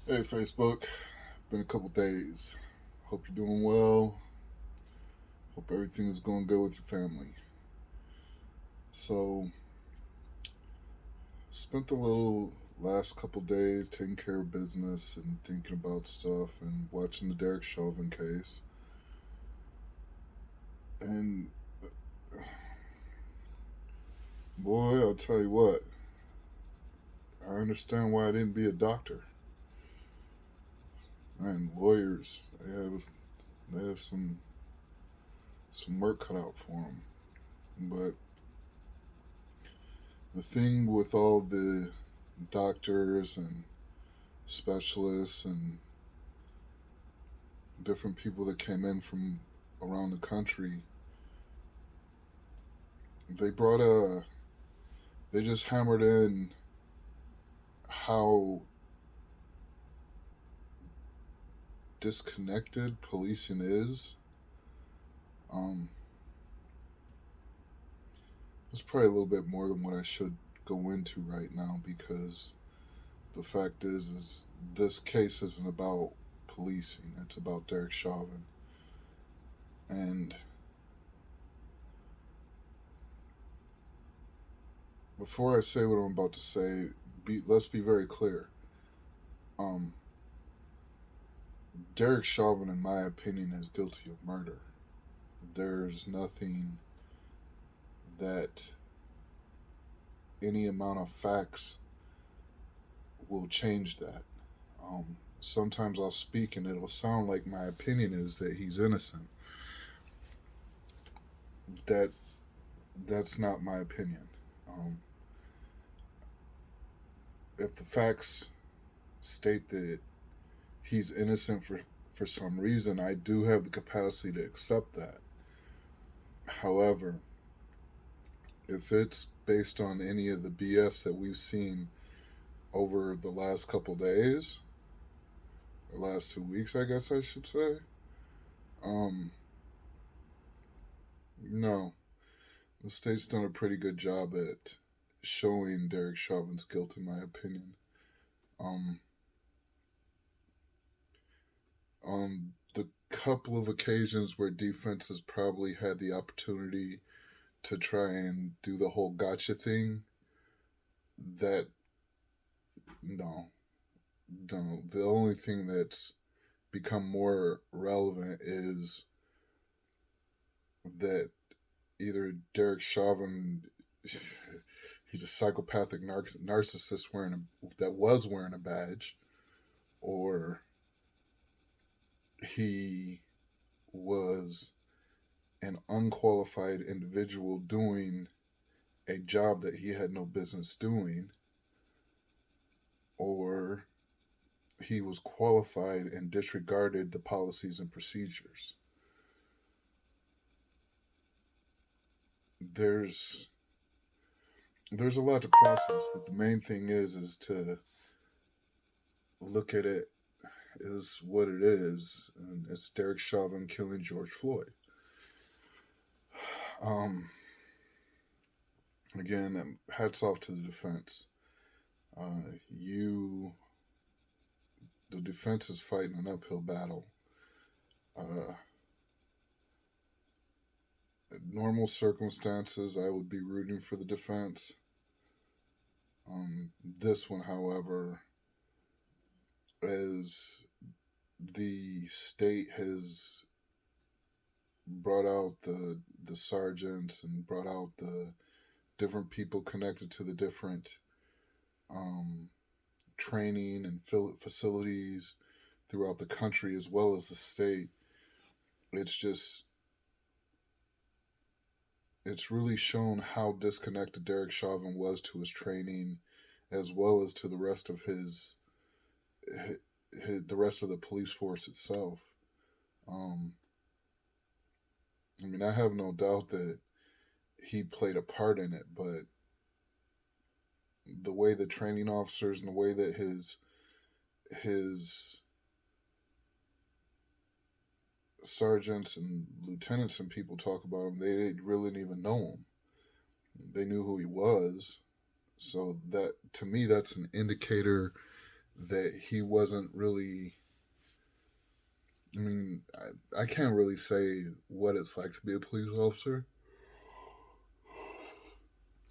Hey, Facebook. Been a couple days. Hope you're doing well. Hope everything is going good with your family. So, spent the little last couple days taking care of business and thinking about stuff and watching the Derek Chauvin case. And boy, I'll tell you what, I understand why I didn't be a doctor. And lawyers, they have some work cut out for them. But the thing with all the doctors and specialists and different people that came in from around the country, they brought a they just hammered in how disconnected policing is. Um, it's probably a little bit more than what I should go into right now because the fact is this case isn't about policing. It's about Derek Chauvin. And before I say what I'm about to say, let's be very clear. Um, Derek Chauvin, in my opinion, is guilty of murder. There's nothing that any amount of facts will change that. Sometimes I'll speak and it'll sound like my opinion is that he's innocent. That that's not my opinion. Um, if the facts state that he's innocent for some reason, I do have the capacity to accept that. However, if it's based on any of the BS that we've seen over the last couple days, or last 2 weeks, I guess I should say, um, no, the state's done a pretty good job at showing Derek Chauvin's guilt, in my opinion. Um, on the couple of occasions where defenses probably had the opportunity to try and do the whole gotcha thing, that no, no. The only thing that's become more relevant is that either Derek Chauvin, he's a psychopathic narcissist that was wearing a badge, or he was an unqualified individual doing a job that he had no business doing, or he was qualified and disregarded the policies and procedures. There's there's a lot to process, but the main thing is to look at it as what it is, and it's Derek Chauvin killing George Floyd. Um, again, hats off to the defense. You, the defense is fighting an uphill battle. Uh, normal circumstances, I would be rooting for the defense. This one, however, as the state has brought out the sergeants and brought out the different people connected to the different um, training and facilities throughout the country as well as the state. It's just it's really shown how disconnected Derek Chauvin was to his training, as well as to the rest of the police force itself. Um, I mean, I have no doubt that he played a part in it, but the way the training officers and the way that his sergeants and lieutenants and people talk about him, they really didn't even know him. They knew who he was, so that to me that's an indicator that he wasn't really. I mean, I can't really say what it's like to be a police officer.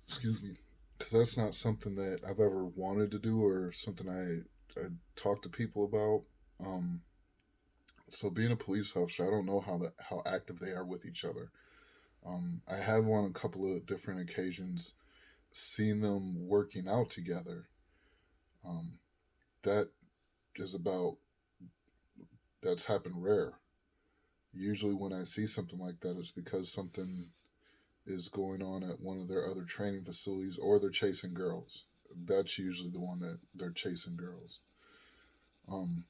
Excuse me, because that's not something that I've ever wanted to do or something I talk to people about. Um, so being a police officer, I don't know how active they are with each other. I have on a couple of different occasions seen them working out together. Um, that is about that's happened rare. Usually, when I see something like that, it's because something is going on at one of their other training facilities, or they're chasing girls. That's usually the one that they're chasing girls. Um,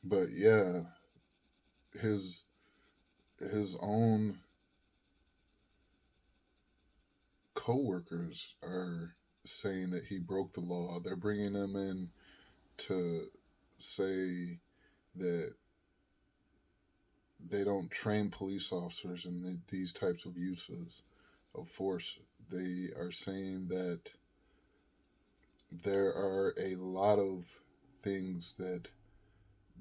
but yeah, his his own coworkers are saying that he broke the law. They're bringing him in to say that they don't train police officers in these types of uses of force. They are saying that there are a lot of things that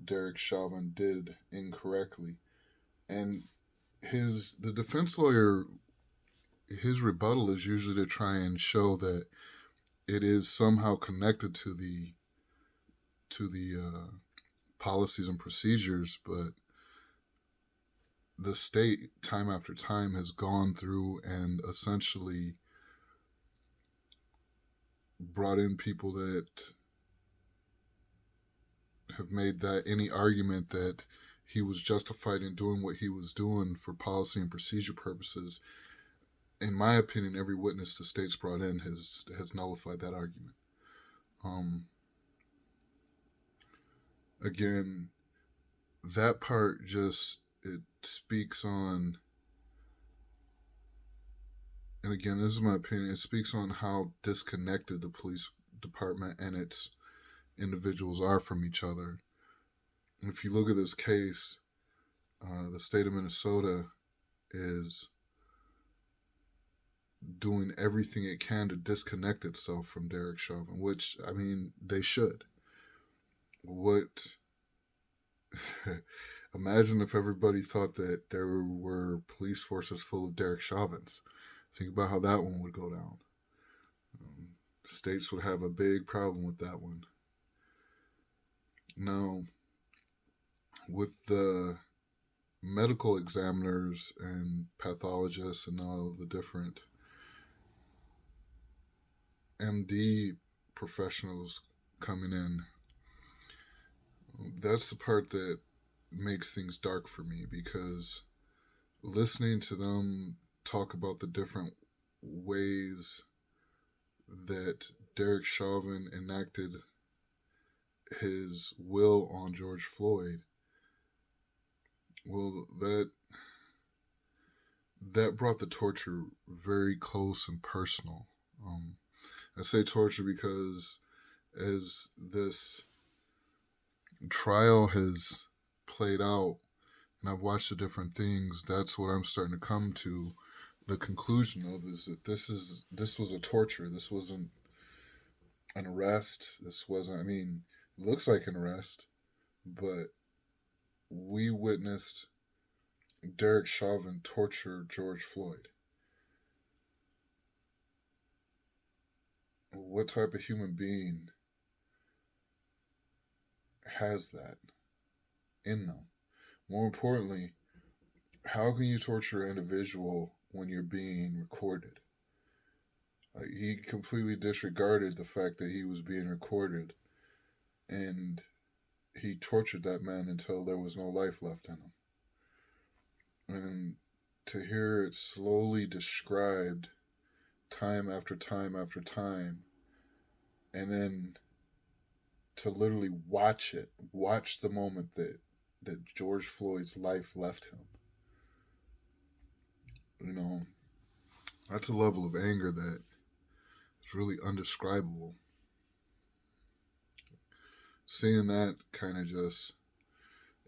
Derek Chauvin did incorrectly, and the defense lawyer, his rebuttal is usually to try and show that it is somehow connected to the policies and procedures, but the state time after time has gone through and essentially brought in people that have made that any argument that he was justified in doing what he was doing for policy and procedure purposes. In my opinion, every witness the state's brought in has nullified that argument. Um, Again, that part just it speaks on, and again, this is my opinion. It speaks on how disconnected the police department and its individuals are from each other. If you look at this case, the state of Minnesota is doing everything it can to disconnect itself from Derek Chauvin, which, I mean, they should. What? Imagine if everybody thought that there were police forces full of Derek Chauvins. Think about how that one would go down. Um, States would have a big problem with that one. Now, with the medical examiners and pathologists and all the different MD professionals coming in, that's the part that makes things dark for me, because listening to them talk about the different ways that Derek Chauvin enacted his will on George Floyd, well, that brought the torture very close and personal. Um, I say torture because as this trial has played out and I've watched the different things, that's what I'm starting to come to the conclusion of, is that this was a torture. This wasn't an arrest. This wasn't, I mean, it looks like an arrest, but we witnessed Derek Chauvin torture George Floyd. What type of human being has that in them? More importantly, how can you torture an individual when you're being recorded? He completely disregarded the fact that he was being recorded, and he tortured that man until there was no life left in him. And to hear it slowly described time after time after time, and then to literally watch the moment that George Floyd's life left him. You know, that's a level of anger that is really undescribable. Seeing that kind of just,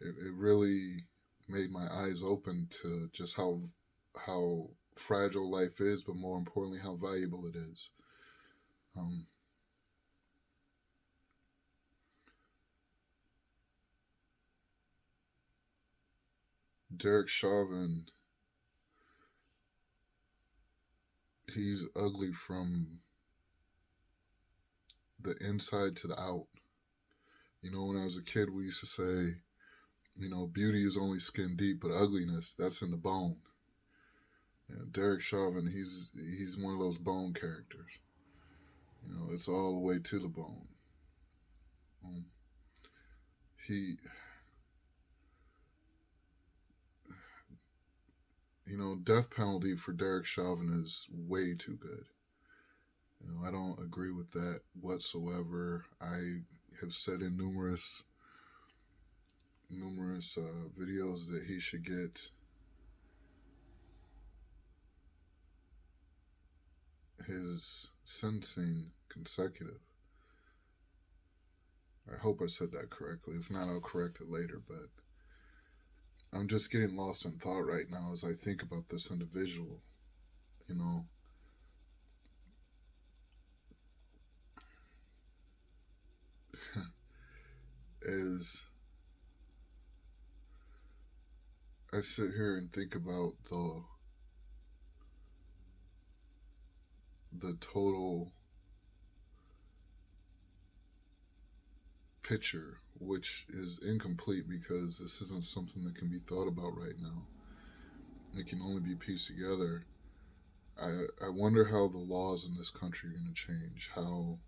it really made my eyes open to just how fragile life is, but more importantly, how valuable it is. Um, Derek Chauvin, he's ugly from the inside to the out. You know, when I was a kid, we used to say, you know, beauty is only skin deep, but ugliness, that's in the bone. And Derek Chauvin, he's one of those bone characters. You know, it's all the way to the bone. Um, he, you know, death penalty for Derek Chauvin is way too good. You know, I don't agree with that whatsoever. I have said in numerous videos that he should get his sentencing consecutive. I hope I said that correctly. If not, I'll correct it later. But I'm just getting lost in thought right now as I think about this individual. You know, as I sit here and think about the total picture, which is incomplete because this isn't something that can be thought about right now. It can only be pieced together. I wonder how the laws in this country are going to change, how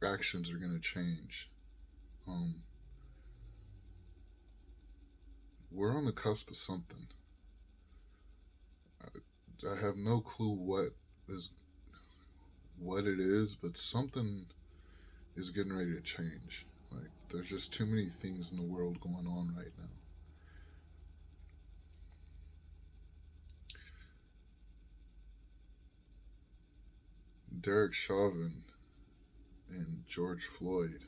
actions are going to change. Um, we're on the cusp of something. I have no clue is what it is, but something is getting ready to change. Like there's just too many things in the world going on right now. Derek Chauvin and George Floyd.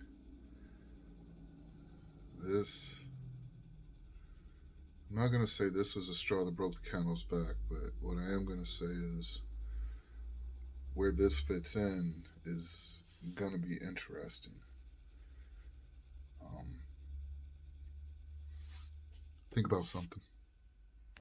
This I'm not going to say this is a straw that broke the camel's back, but what I am going to say is where this fits in is going to be interesting. Um, think about something.